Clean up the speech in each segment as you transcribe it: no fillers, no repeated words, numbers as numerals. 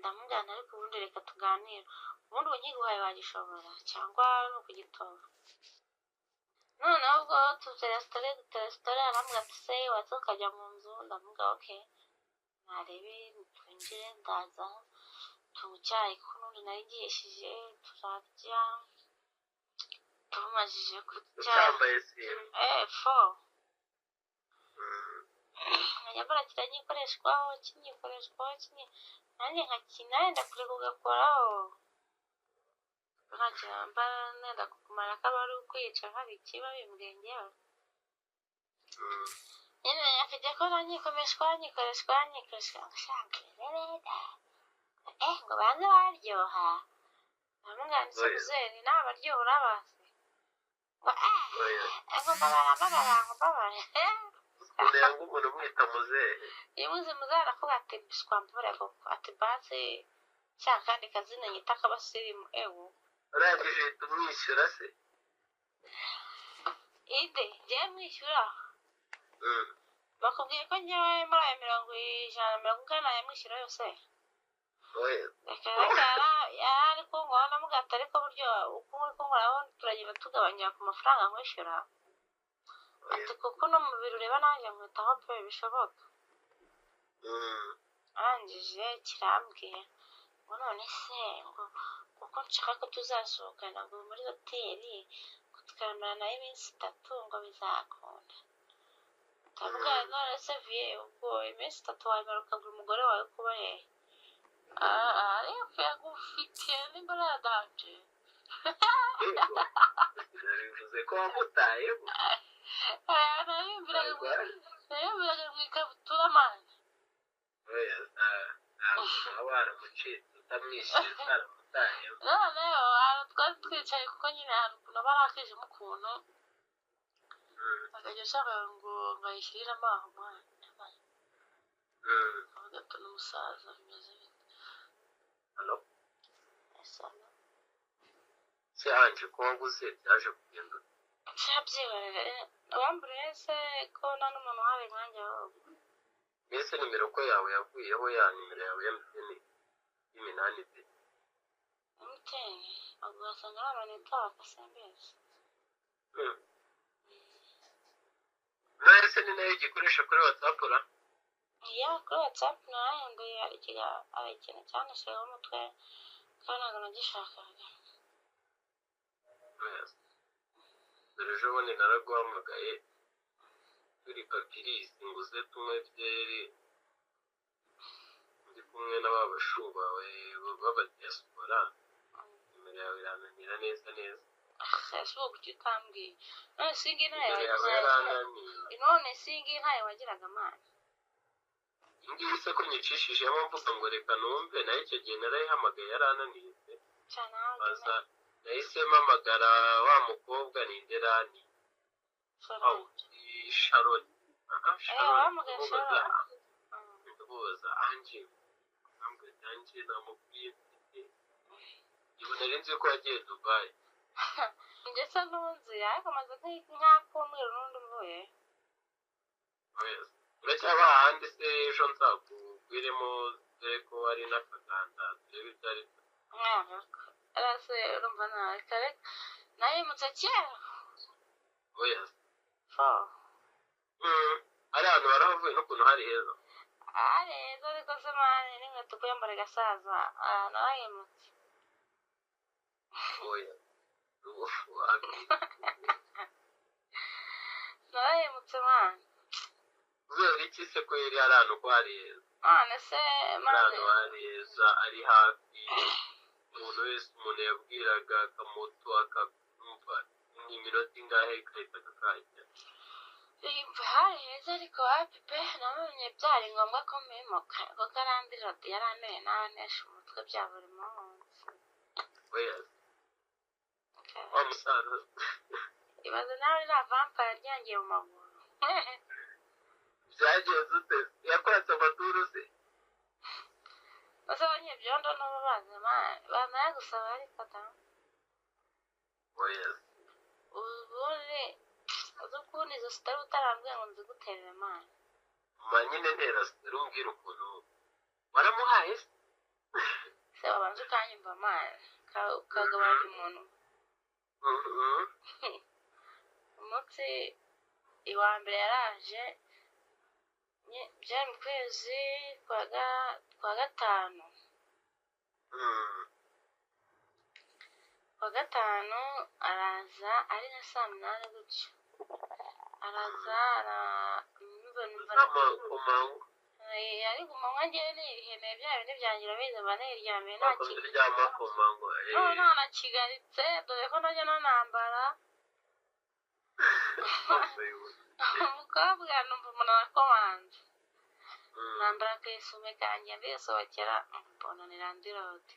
ndamugana ariko ubundi reka tuganire ubundi unyiguhaye wagishobora cyangwa no kugitora noneho ubwo tuteresitora arambwira ati se watse ukajya mu nzu ndamubwira okay narebe twinjire ndaza tucyayi kuko n'undi nari ngiyeshije turarya tumajije kurya fo nyabara kiranyikoreshwaho nanjye nkakina yenda kure kugakoraho ntakiramba nenda kukumara kaba ari ukwica hari ikiba bimbwengeho nyine afite ko nanyikoreshwa ngashaka ngo banze baryoha namuganditse kuzeri n'abaryoha urabazi ngo mbabara unenga umuntu umwita muzehe iyo muze muzehe aravuga ati biswambure ati basi cya kandi kazina nyita kabasirimu ewu urangije tumwishyura se ide njyewe mwishyura bakubwiye ko njyewe muri ayo 150 yamwishyura yose yari kungoha namugata ariko buryo uko uri kungoraho turagenda tugabanya ku mafaranga nkwishyura ati kuko no mu biro ureba nanjye nkwitaho pe bishoboka arangije kirambwiye ngo none se ngo kuko nshaka ko tuzasohokana ngo muri hoteli tukamarana nayo iminsi 3 ngo bizakunda ndavuga none se vie ubwo iminsi 3 wamara ukagura umugore wawe kuba he ariko yagufitiye n'imbaraga danje bivuze ko wamutayeho nayumviraga mu ikabutura mani abana mucitse utamwishyuye utaramutayeho noneho twari twicaye kuko nyine hari ukuntu aba arakijemo ukuntu akajya ashaka ngo ngayishyiriremo aho mwana avuga n'umusaza bimeze bite hano esana se anje ko waguze byaje kugenda cyabyihorere abamburiye se ko nta n'umuntu uhari nkanjye ahubwo mbese nimero ko yawe yavuyeho ya nimero yawe ya MTN y'iminani de MTN ubwo wasanga ari abantu itaba kasembezi mwese ni nayo igikoresha kuri WhatsApp ra iya kuri WhatsApp nahinduye hari ikintu cyanisheho umutwe kandi ntabwo nagishakaga dore ejo bundi naraguhamagaye turi papirisi nguze tumwe byeri ndi kumwe n'ababashu bawe b'abadiaspora nimero yawe irananira neza ese ubu kuki utambwiye none singi ntayo wagiraga amana ngiye se ko nyicishijemo mvuga ngo reka numve nayo icyo gihe narayihamagaye yarananiye aza nahise mpamagara wa mukobwa ni Derani Sharon ndabuza anje namubwiye mfite ibu nari nzi ko yagiye Dubai ndetse ntunzi ariko amaze nk'akumweru n'undi mvuye uracyaba ahandi se ejo nzakubwiremo dore ko ari n'akaganda turebe ibyo ari byo arase urumva nawe nayimutse kera ari ahantu barahavuye n'ukuntu hari heza ari heza ariko se mani n'inkweto kuyambara igasaza narayimutse narayimutse mani kubera iki se ko yari ari ahantu ko hari heza none se ari ahantu hari heza ari hafi umuntu wese umuntu yabwiraga akamoto akamva iminota ingahe igahita akakajya hari heza ariko hafi pe nabonye byari ngombwa ko mpimuka kuko arandi rodi yaraneye n'anesha umutwe bya buri munsi wa musaza ibaze nawe iriya vampire ryangiye mu maguru byagenze ute yakwatse amaduru se ese abanyebyondo n'ubu bamara gusaba ariko da ubundi uzi ukuntu izo sitari utarambwiye ngo nzi guterera mani nyine ntera sitari umbwira ukuntu waramuhaye se umva mani kagabanya umuntu umunsi iwa mbere yaraje byari mu kwezi kwa gatanu araza ari nka saa munani gutyo araza ari ku manywa ngewe nihemeye bya bindi byangira biza mba niryamiye ntakigaritse dore ko najya nanambara umukobwa numva umuntu arakomanze nambara akisume kanjye ndisohokera mbona ni landirote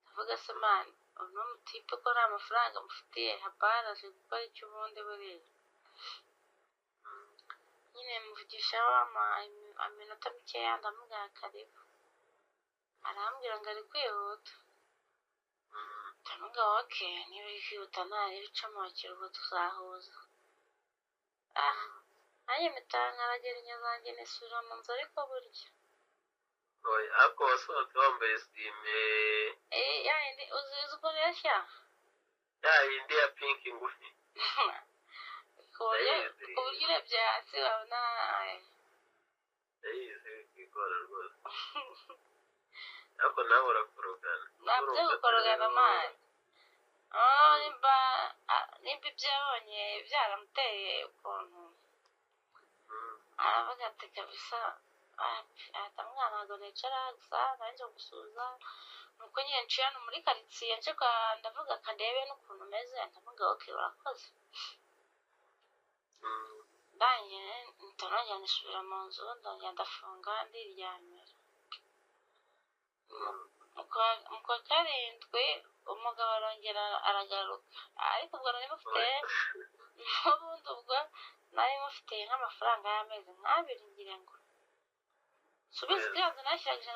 ndavuga se mani uno mutipe ko nta mafaranga mufitiye hapana aje gukora icyo ubundi buriya nyine muvugisha iminota mikeya ndamubwira karibu arambwira ngo ari kwihuta ndamubwira oke niba uri kwihuta ntari bicamo kiruhuko tuzahuza nanjye mpita nkaragera inyo zanjye nisubira mu nzu ariko burya ariko wasohotse wambaye sime yayindi uzi ukuntu yashya yayindi ya pinki ngufi ku buryo urebye hasi wabona yayize kwikora rwose ariko nawe urakorogana nabyo gukorogana mani nimba ibyo yabonye byaramuteye ukuntu aravuga ati kabisa ahita mwana ntabwo nicara gusa nanjye gusuza nuko nyine nciye hano muri karitsiye nshaka ndavuga kandebe n'ukuntu umeze ndavuga oke urakoze ndangije ntanongera nisubira mu nzu ndongera ndafunga ndiryamira mu kwa karindwi umugabo arongera aragaruka ariko ubwo nari mufite n'ubundi ubwo nari mufite nk'amafaranga y'amezi nk'abiri ngira ngo subiza ikibazo nashyiraga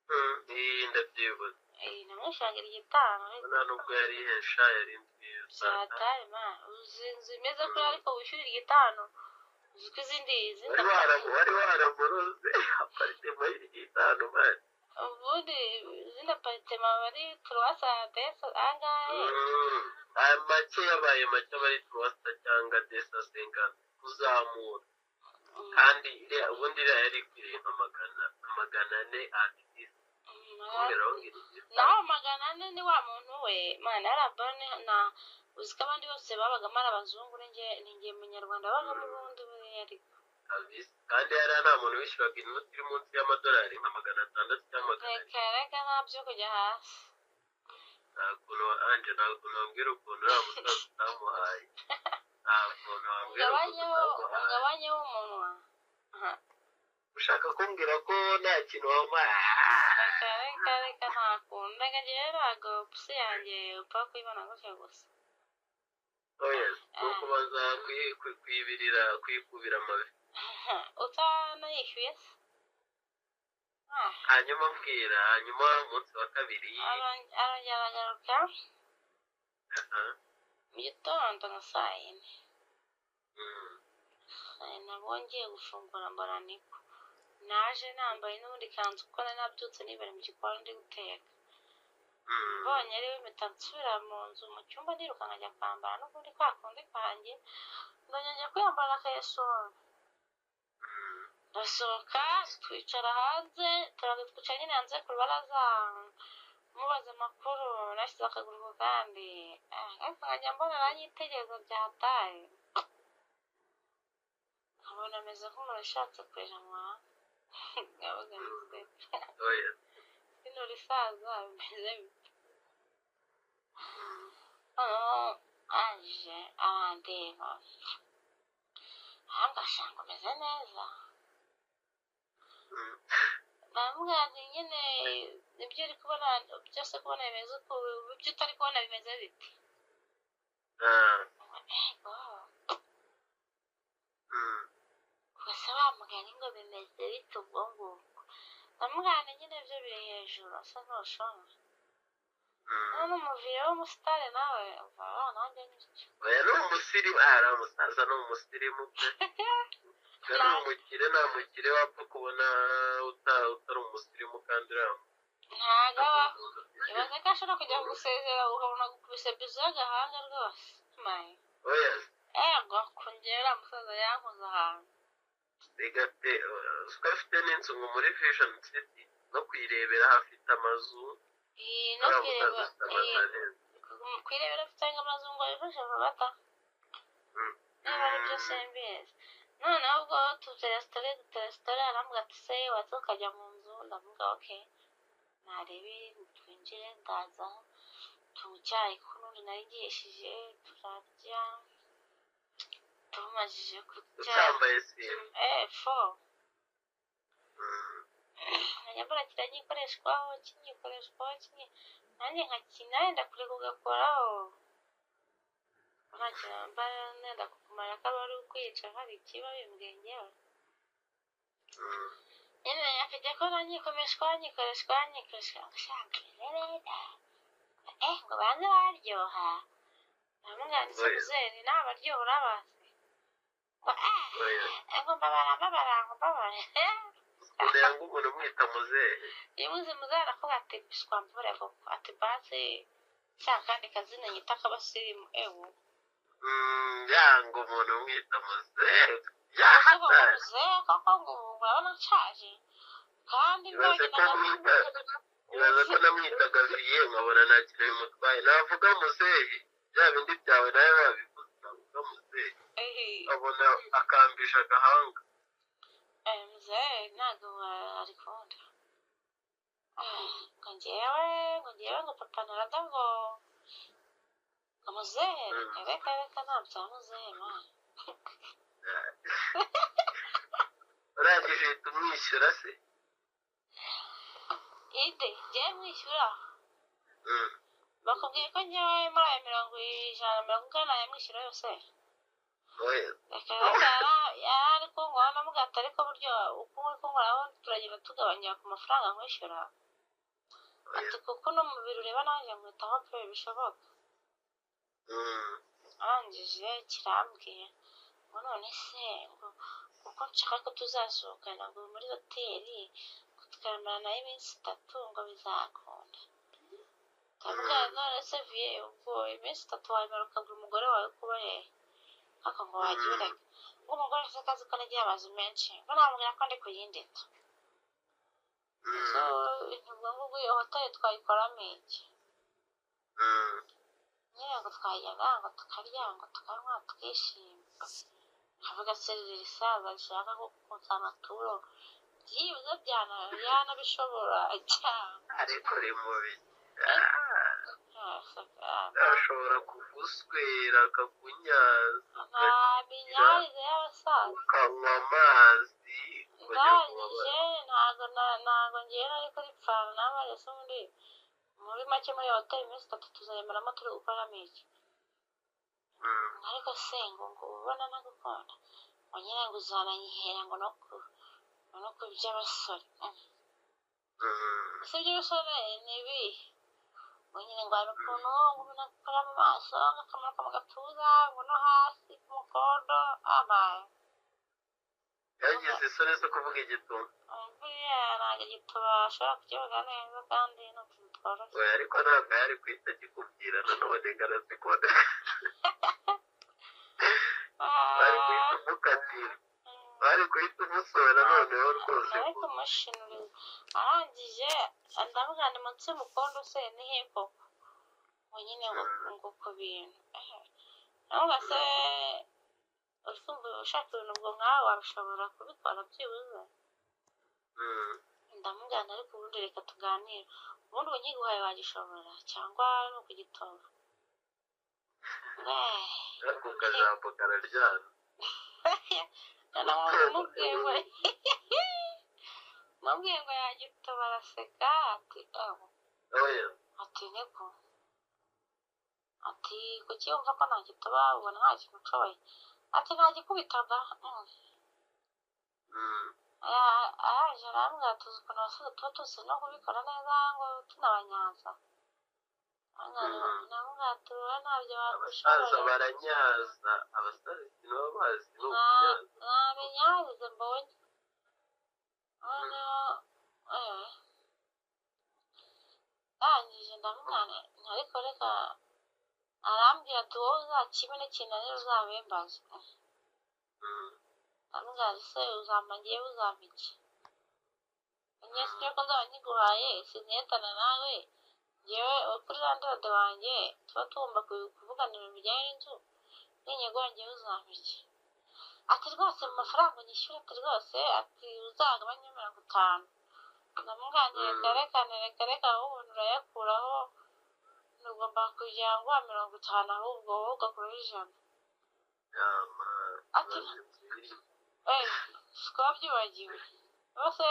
50 ndabyibuze namwishyuragira 5 nta nubwo yari ihesha yari nziza cyatari uzi imeze kuri ariko wishyurira 5 uzi ko izindi wari waramuroze aparitema y'igitanu mani ubundi izindi aparitema bari turuwasa desa angahe make yabaye make bari turuwasa cyangwa desa sengana kuzamura kandi ubundi iriya yari ikwiriye nka magana ane akitisi naho 400 ni wa muntu we mana yarabone na uziko abandi bose babagamo ari abazungu ninjye munyarwanda babagamo ubundi ariko kandi hariya nta muntu wishyuraga inoti iri munsi y'amadolari nka 600 cyangwa 700 reka ntabyo kujya hasi ntabwo wambwira ukuntu uriya musaza utamuhaye ugabanyeho umunwa ushaka kumbwira ko nta kintu wampaye reka nta kuntu reka njyewe ntabwo pusi yanjye upfa kuyibona gutya gusa ni ukubanza kuyikubira amabi utanayishyuye se hanyuma mbwira hanyuma umunsi wa kabiri arongera aragaruka mu gitondo nka saa 4 nabwo ngiye gufungura mbona niko naje nambaye n'ubundi kanzu kuko nari nabyutse nibere mu gikoni ndi guteka mbonye ariwe mpita nsubira mu nzu mu cyumba ndiruka nkajya kwambara n'ubundi kwa kundi kwanjye ndongera kwiyambara akayesoro ndasohoka twicara hanze twicara nyine hanze ku rubaraza mubaza amakuru nashyize akaguru ku kandi ariko nkajya mbona aranyitegereza byataye nkabona ameze nk'umuntu ushatse kwejanwa ngabaga nizwe bino risaza bimeze bite aje arandeba ahambashanga umeze neza bamubwira ati nyine ibyo uri kubona byose kubona bimeze uko ibyo utari kubona bimeze biti gusa bamugana ngo bimeze bite ubwo ngubwo bamugana nyine byo biri hejuru asa n'ushonje none umuvire w'umusitari nawe uva nanjye n'icyo oya ni umusirimu ari umusaza ni umusirimu pe ni umukire nta mukire wapfa kubona utari umusirimu kandi uriya ntago aba ibaze ko ashobora kujya gusezera ukabona gukubise bizo y'agahanga rwose mayi oya ego kongera umusaza yankoze ahantu bigate afite n'inzu ngo muri vision city no kuyirebera hafite amazu no kwirebera afite amazu ngo yifashe amabata niba ari byo simbizi noneho ubwo tuteresitora arambwira ati se waza ukajya mu nzu ndavuga okay narebe twinjire ndaza tunywa icyayi kuko n'undi narigishije turarya tumajije kurya ucyambaye fo nyambara kiranyikoreshwaho nanjye nkakina yenda kure kugakoraho nta kintu mbara nenda kukumara ko ari ukwica hari ikiba bimbwengewe nyine afite ko nanyikoreshwa ngashaka ngo banze baryoha namwanditse kuzeri n'abaryoha urabazi ngo mbabara kugira ngo umuntu umwita muzehe iyo muzi muzehe aravuga ati bishwambure koko ati basi cya kandi kazina nyita k'abasirimu ewu yanga umuntu umwita muzehe muzehe koko ngo urabona nshaje kandi ibaza ko namwitaga viye nkabona nta kintu bimutwaye navuga muzehe bya bindi byawe nawe wabivuze navuga muzehe abona akambisha agahanga muzehe ntabwo arikunda ngo ngewe ngo papa narada ngo muzehe reka nta bya muzehe mwana urangije uhita umwishyura se ide ngewe mwishyura bakubwiye ko ngewe muri ayo 150 yamwishyura yose reka yari kunguha namugata ariko buryo uko uri kunguhaho turagenda tugabanya ku mafaranga nkwishyura ati kuko no mu biro ureba nanjye nkwitaho pe bishoboka arangije kirambwiye ngo none se ngo kuko nshaka ko tuzasohokana ngo muri hoteli tukamarana nayo iminsi 3 ngo bizakunda ndavuga none se viye ubwo iminsi 3 wamara ukagura umugore wawe kuba hehe ariko ngo wagiye ureka ngo umugore afite akazi ko nagiye amazu menshi ngo namubwira ko ndi ku yindi nzu so ubwo ngubwo iyo hoteli twayikoramo iki nyine ngo twajyaga ngo tukarya ngo tukanywa tukishima havuga serire isaza rishaka ko kunsana turo byibuze byanabishobora cyane ariko uri mubi ashobora kuguswera akakunyaza nta minyarize y'abasaza ukanywa amazi ndangije ntago ngera ariko ripfana n'amazi asa undi muri make muri hoteli iminsi 3 tuzayemeramo turi gukoramo iki ariko se ngo ubona nagukunda ngo nyine ngo uzananyihera ngo no ku by'abasore si iby'abasore ni ibihe ngo nyine ngo hari ukuntu ngo umuntu akora mu maso akamanuka mu gatuza ngo no hasi ku mukondo amaye yagize isoni zo kuvuga igituba buriya ntabwo igituba ashobora kukivuga neza kandi ni utuntu tworoshye ariko ntabwo yari guhita akikubwira nanone ngarazikunda bari guhita umukatira bari guhita umusora noneho rwose ariko umushinuriza arangije ndavuga ni munsi y'umukondo se ni heko ngo nyine ngo ku bintu navuga se ukumva ushaka ibintu ubwo nkawe wabishobora kubikora byibuze ndamugana ariko ubundi reka tuganire ubundi ubu nkiguhaye wagishobora cyangwa ni ukugitoba ariko ukajambo kararyana mubwiye ngo yagitoba araseka ati niko ati kuki wumva ko ntagitoba ubona nta kintu ushoboye ati ntagikubitaga araje arambwira tuzi ukuntu abasore tuba tuzi no kubikora neza ngo tunabanyaza namubwira ati wowe ntabyo abasaza baranyaza abasaza sinaba bazi no kunyaza ntabinyarize mbonye noneho ndamwana ariko reka arambwira ati wowe uzakibe n'ikinaniro uzabimbaza ndamubwira se uzampa ngewe uzampa iki nyese ko nzaba nkiguhaye sinetana nawe ngewe kuri randade wanjye tuba tugomba kuvugana ibintu bijyanye n'inzu n'inyego ngewe uzampa iki ati rwose mu mafaranga nyishyura ati rwose ati uzagabanye 50 ndamubwira reka ahubwo urayakuraho ntugomba kugira ngo 50 ahubwo wowe ugakuraho 100 ati sikaba byibagiwe bose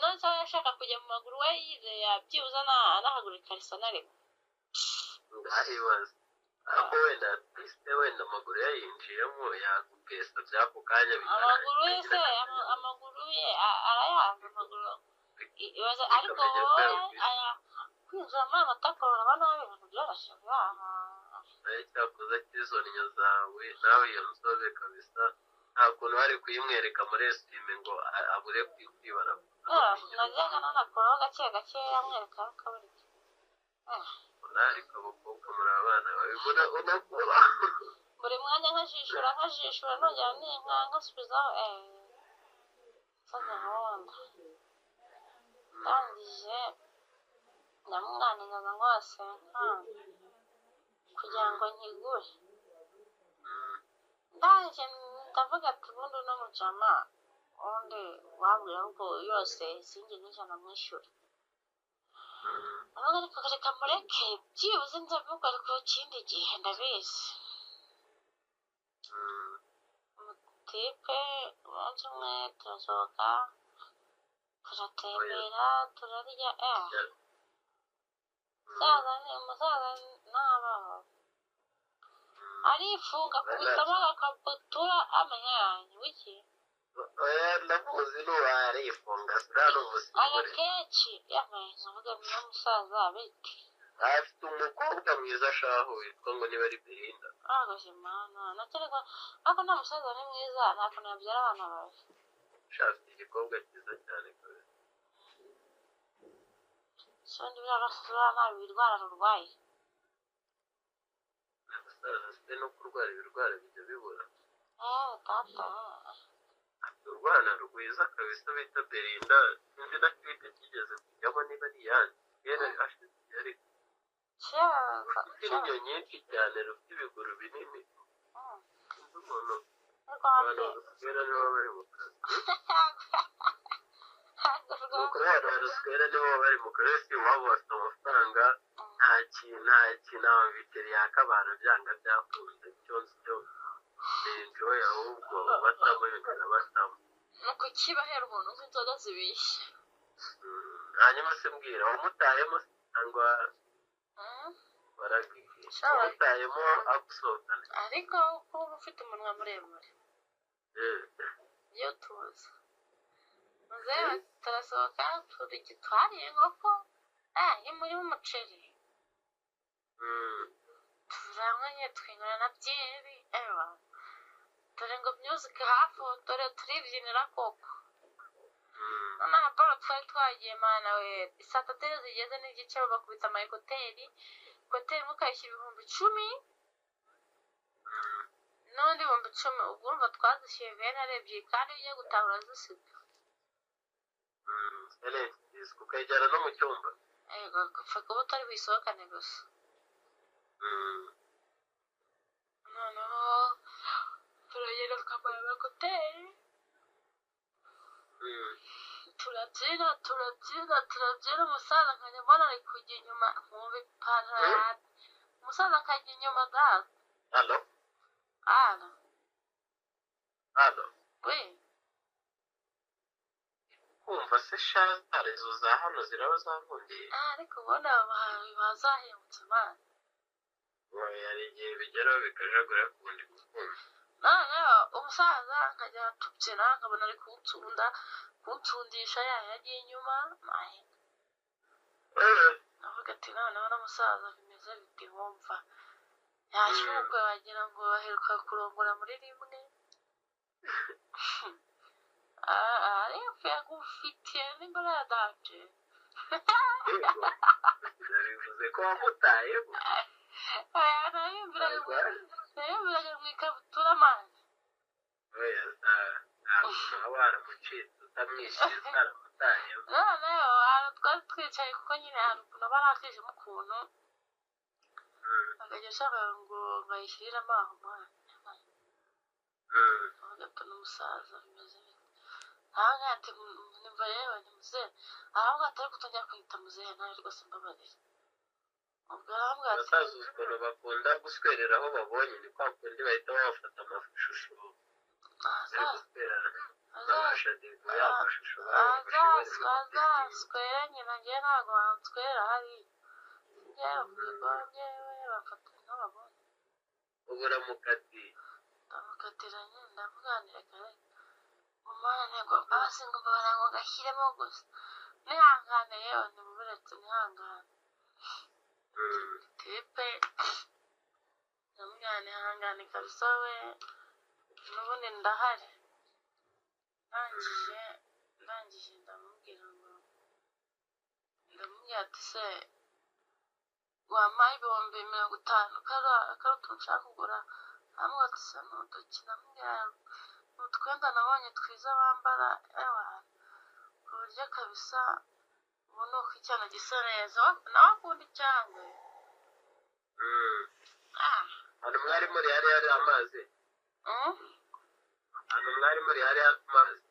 none se yashaka kujya mu maguru we yizeye byibuze anahagurika risa na rimwe ndahibaza ariko wenda amaguru yayinjiyemo yagupesa by'ako kanya amaguru ye se amaguru ye arayanze amaguru ariko kwinjira muri amatako urabona ibintu byoroshye cyakoze cy'izo nyo zawe nawe iyo nzobe kabisa nta kuntu hari kuyimwereka muri esitime ngo abure kwibara najyaga nanakoraho gake amwereka akabura ariko abakobwa muri abana babibona unakora buri mwanya nkajishura nongera n'inka nkasubizaho nsanga gahunda ndangije ndamwaniriza ngo wasenka kugira ngo nkigure ndangije ndavuga ati ubundi uno mujama ubundi wabwira ahubwo yose sinjye n'ijana mwishyura ahubwo ariko reka mureke byibuze nzabikora ku kindi gihe ndabizi umutipe umunsi umwe turasohoka turatembera turarya umusaza n'abaho arifunga kubitamo agakabutura amenya yanjye wiki ndamuzi n'uwarifunga siriya ni umusigure agakeci yambaye nkavuga n'umusaza biti afite umukobwa mwiza ashaho witwa ngo niba ari Belinda agashimana natereka ariko nta musaza ni mwiza nta kuntu yabyara abana bawe shafite igikobwa cyiza cyane kabisa sondi birarasura nabi birwara rurwaye abasaza se no kurwara ibirwara bijya bibura tata urwana rwiza kabisa bita Belinda sinzi na twite kigeze kujyamo niba ari yanjye kera ashize yari inyo nyinshi cyane rufite ibiguru binini sinzi umuntu abantu baswera nibo bari mu kazi abantu baswera nibo bari mu kazi si waba bafite amafaranga nta kintu ababiteri yaka abantu byanga byakunze cyose cyo enjoy ahubwo batamo ibintu batamo ni ukukibahera umuntu nk'inzoga zibishye hanyuma se mbwira wamutayemo cyangwa waragiye wamutayemo agusohokana ariko kuba ufite umunwa muremure iyo tuzi muzehe turasohoka twariye inkoko imurimo umuceri turanywe twinywera na byeri dore ngo music hafi dore turibyinira koko noneho boro twari twagiye mana we saa 3 zigeze n'igice bakubita amayekoteri koteri mukayishyura 10,000 n'undi 10,000 ubwo urumva twazishyuye vena arebye kandi ugiye gutahura zisiga ukayijyana no mu cyumba yego gupfa kuba utari buyisohokane gusa noneho turagenda twambaye amakoteri turabyina umusaza nkajya mbona ari kujya inyuma nkumva ipantaro umusaza akajya inyuma gato hano we kumva se shantare zo za hano ziraba zankundiye ariko ubona bazahemutse amana hari igihe bigeraho bikajagura ku bundi gukunda noneho umusaza nkajya tubyina nkabona ari kunsundisha yagiye inyuma avuga ati noneho n'umusaza bimeze biti wumva yashyukwe wagira ngo baheruka kurongora muri rimwe ariko yagufitiye n'imbaraga danje. yego bivuze ko wamutayeho nayumviraga mu ikabutura mani. oya ntabwo waba waramucitse utamwishyuye utaramutayeho. noneho ahantu twari twicaye kuko nyine hari ukuntu aba arakijemo ukuntu akajya ashaka ngo ayishyiriremo aho mwana agapfa n'umusaza bimeze bite. ahangaha ati nimba yewe ni muzehe, ahangaha atari kutongera kwita muzehe nawe rwose mbabarira. ubwo arambwira ati abasaza ukuntu bakunda guswerera aho babonye ni kwa kundi bahita bafata amashusho bari guswerana n'amashadivu y'amashusho azaswera nyina ngewe ntabwo wanswera hariya yewe ku bigo byewe bafata nk'ababonye. ubu uramukatiye ndamukatira nyine ndamuganira kare umwana ntego basi ngo mbabara ngo gashyiremo gusa nihangane yewe ntimuberetse nihangane tipe ndamugana ihangane kabisa we n'ubundi ndahari. ndangije ndamubwira ati se wampaye ibihumbi 50 karuta nshaka kugura. aramubwira ati se n'uduki. ndamubwira utwenda nabonye twiza bambara ewa ku buryo kabisa ubu ni uko icyana gisa neza nawe akunda icyangwe. hano mwari muri hari amazi hano mwari muri hari amazi